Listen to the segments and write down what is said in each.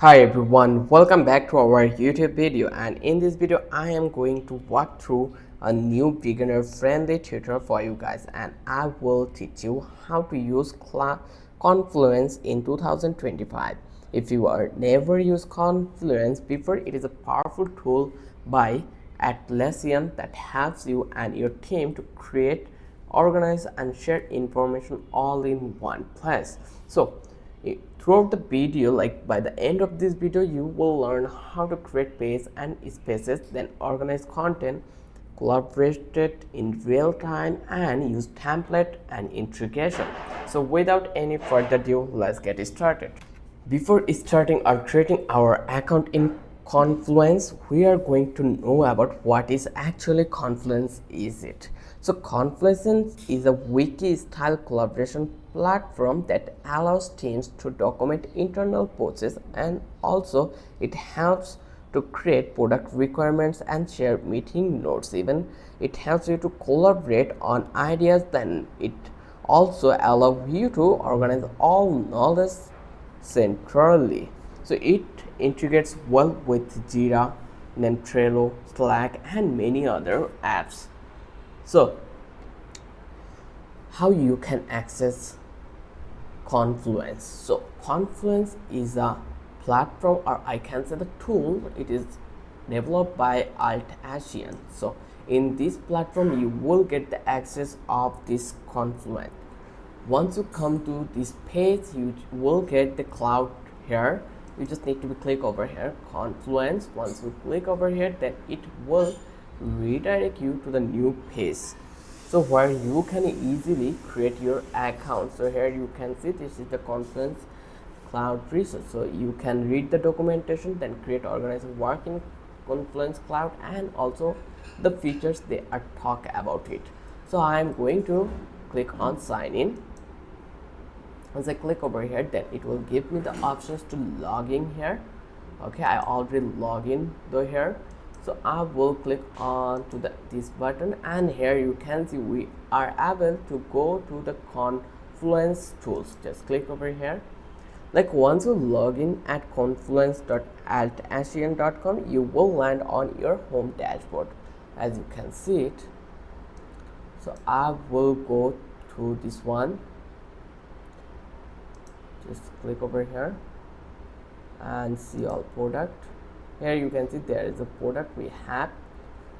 Hi everyone, welcome back to our YouTube video, and in this video I am going to walk through a new beginner friendly tutorial for you guys, and I will teach you how to use Confluence in 2025. If you are never used Confluence before, it is a powerful tool by Atlassian that helps you and your team to create, organize and share information all in one place. So throughout the video, like by the end of this video, you will learn how to create pages and spaces, then organize content, collaborate it in real time, and use template and integration. So without any further ado, let's get started. Before starting or creating our account in Confluence, we are going to know about what is actually Confluence is it. So Confluence is a wiki style collaboration platform that allows teams to document internal processes, and also it helps to create product requirements and share meeting notes. Even it helps you to collaborate on ideas, then it also allows you to organize all knowledge centrally. So it integrates well with Jira, then Trello, Slack, and many other apps. So how you can access Confluence? So Confluence is a platform, or I can say the tool. It is developed by Atlassian. So in this platform you will get the access of this Confluence. Once you come to this page, you will get the cloud here. You just need to click over here, Confluence. Once you click over here, then it will redirect you to the new page, so where you can easily create your account. So here you can see this is the Confluence cloud resource, so you can read the documentation, then create, organize, work in Confluence cloud, and also the features they are talk about it. So I am going to click on sign in. Once I click over here, then it will give me the options to log in here. Okay, I already log in though here, so I will click on to this button, and here you can see we are able to go to the Confluence tools. Just click over here. Like once you log in at confluence.altasian.com, you will land on your home dashboard, as you can see it. So I will go to this one. Just click over here and see all product. Here you can see there is a product we have.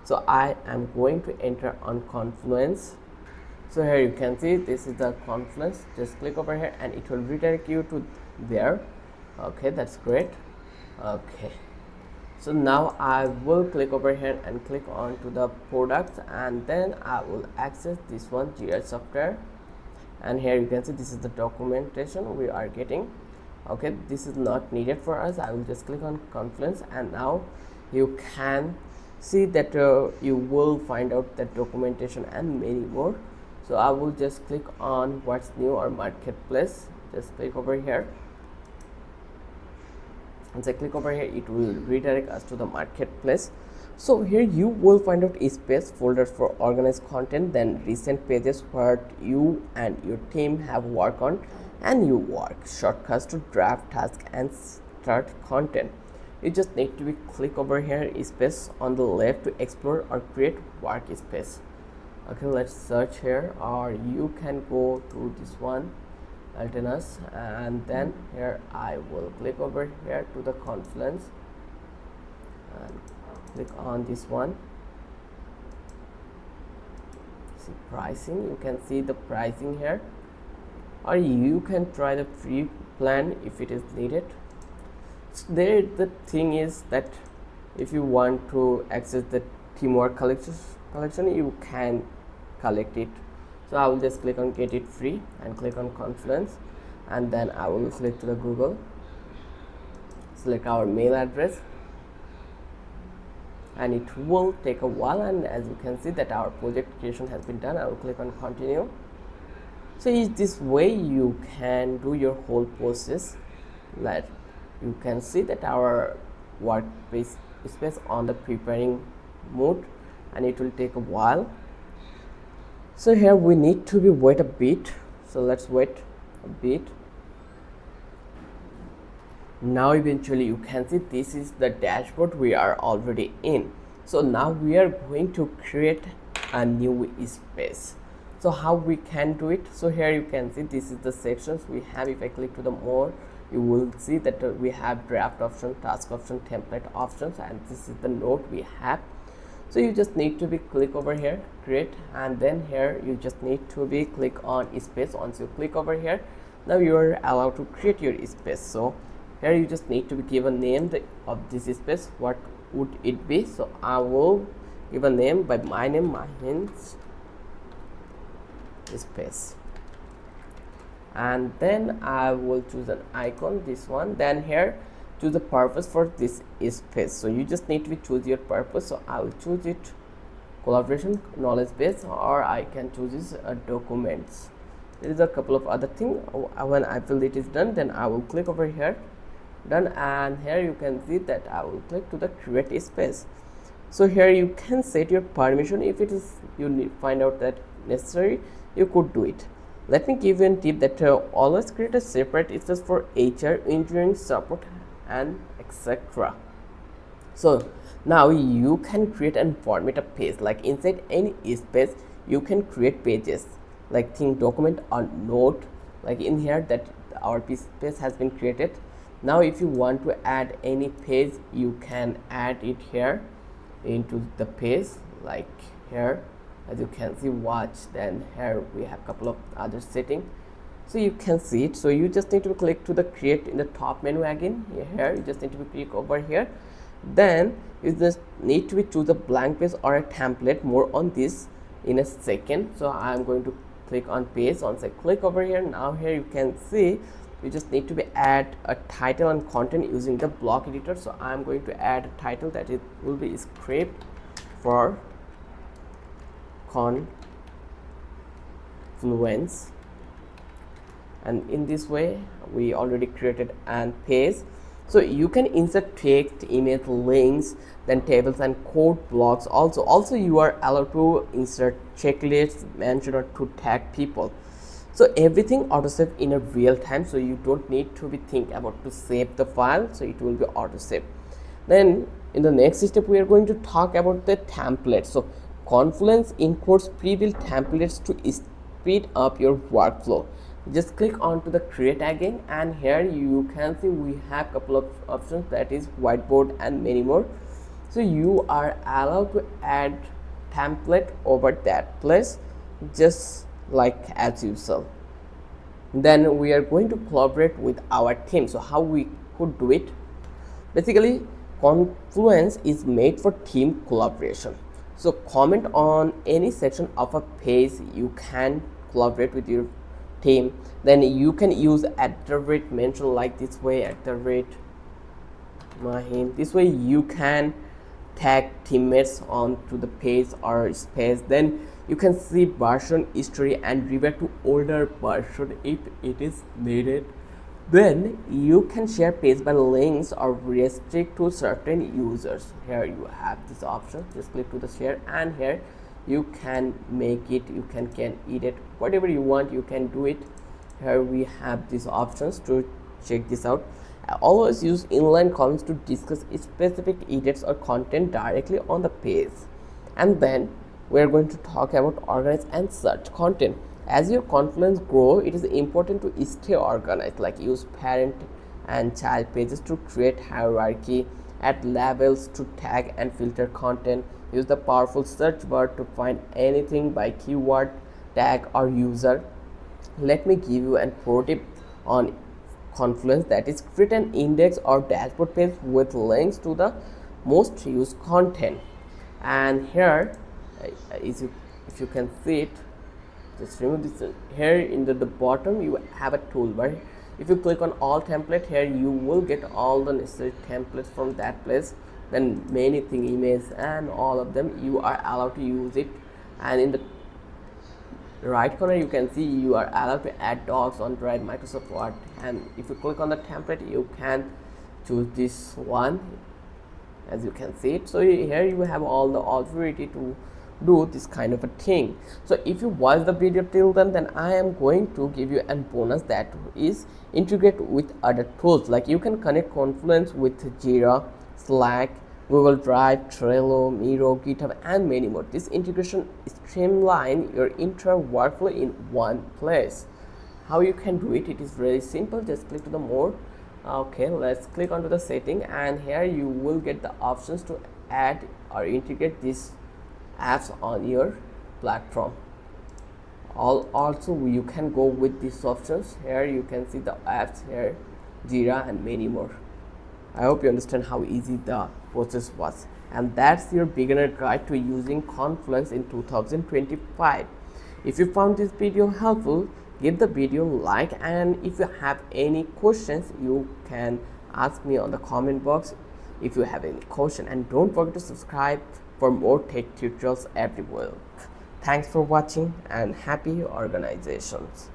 So I am going to enter on Confluence. So here you can see this is the Confluence. Just click over here and it will redirect you to there. Okay, that's great. Okay, so now I will click over here and click on to the product, and then I will access this one, Jira software. And here you can see this is the documentation we are getting. Okay, this is not needed for us. I will just click on Confluence, and now you can see that you will find out the documentation and many more. So I will just click on what's new or marketplace. Just click over here. Once I click over here, it will redirect us to the marketplace. So here you will find out a space, folders for organized content, then recent pages where you and your team have worked on and you work, shortcuts to draft tasks and start content. You just need to click over here, space on the left to explore or create workspace. Okay, let's search here, or you can go to this one, Alternus, and then here I will click over here to the Confluence and click on this one. See pricing, you can see the pricing here, or you can try the free plan if it is needed. So there the thing is that if you want to access the teamwork collection, you can collect it. So I will just click on get it free and click on Confluence, and then I will click to the Google, select our mail address, and it will take a while, and as you can see that our project creation has been done. I will click on continue. So in this way you can do your whole process. Like you can see that our workspace space on the preparing mode, and it will take a while. So here we need to wait a bit, so let's wait a bit. Now eventually you can see this is the dashboard we are already in. So now we are going to create a new space. So how we can do it? So here you can see this is the sections we have. If I click to the more, you will see that we have draft option, task option, template options, and this is the note we have. So you just need to be click over here, create, and then here you just need to be click on space. Once you click over here, now you are allowed to create your space. So here you just need to be give a name of this space. What would it be? So I will give a name by my name, Mahin's space, and then I will choose an icon, this one. Then here choose the purpose for this space. So you just need to be choose your purpose. So I will choose it collaboration knowledge base, or I can choose this documents. There is a couple of other things. When I feel it is done, then I will click over here, done, and here you can see that I will click to the create space. So here you can set your permission. If it is you need find out that necessary, you could do it. Let me give you a tip that always create a separate space for HR, engineering, support, and etc. So now you can create and format a page. Like inside any space you can create pages, like think document or note, like in here that our space has been created. Now if you want to add any page, you can add it here into the page, like here as you can see watch. Then here we have couple of other settings, so you can see it. So you just need to click to the create in the top menu again. Here you just need to click over here, then you just need to choose a blank page or a template. More on this in a second. So I am going to click on page. Once I click over here, now here you can see you just need to be add a title and content using the block editor. So I am going to add a title that it will be script for Confluence, and in this way we already created an page. So you can insert text, image, links, then tables and code blocks. Also you are allowed to insert checklists, mention or to tag people. So everything auto save in a real time, so you don't need to be think about to save the file, so it will be auto save. Then in the next step we are going to talk about the templates. So Confluence includes pre-built templates to speed up your workflow. Just click on to the create again, and here you can see we have couple of options, that is whiteboard and many more. So you are allowed to add template over that place, just like as usual. Then we are going to collaborate with our team. So how we could do it? Basically Confluence is made for team collaboration. So comment on any section of a page, you can collaborate with your team. Then you can use @ mention, like this way, @Mahin. This way you can tag teammates onto the page or space. Then you can see version history and revert to older version if it is needed. Then you can share page by links or restrict to certain users. Here you have this option, just click to the share, and here you can make it, you can edit whatever you want, you can do it. Here we have these options to check this out. Always use inline comments to discuss specific edits or content directly on the page. And then we are going to talk about organize and search content. As your Confluence grow, it is important to stay organized, like use parent and child pages to create hierarchy, add labels to tag and filter content, use the powerful search bar to find anything by keyword, tag or user. Let me give you a pro tip on Confluence, that is create an index or dashboard page with links to the most used content. And here if you can see it, just remove this. Here in the bottom you have a toolbar. If you click on all template, here you will get all the necessary templates from that place. Then many thing, image and all of them, you are allowed to use it. And in the right corner you can see you are allowed to add docs on Drive, Microsoft Word. And if you click on the template, you can choose this one, as you can see it. So here you have all the authority to do this kind of a thing. So if you watch the video till then I am going to give you a bonus that is integrate with other tools. Like you can connect Confluence with Jira, Slack, Google Drive, Trello, Miro, GitHub, and many more. This integration streamline your entire workflow in one place. How you can do it? It is very simple. Just click to the more. Okay, let's click onto the setting, and here you will get the options to add or integrate these apps on your platform. Also you can go with these options. Here you can see the apps here, Jira, and many more. I hope you understand how easy the process was. And that's your beginner guide to using Confluence in 2025. If you found this video helpful, give the video a like, and if you have any questions, you can ask me on the comment box if you have any question. And don't forget to subscribe for more tech tutorials every week. Thanks for watching, and happy organizations.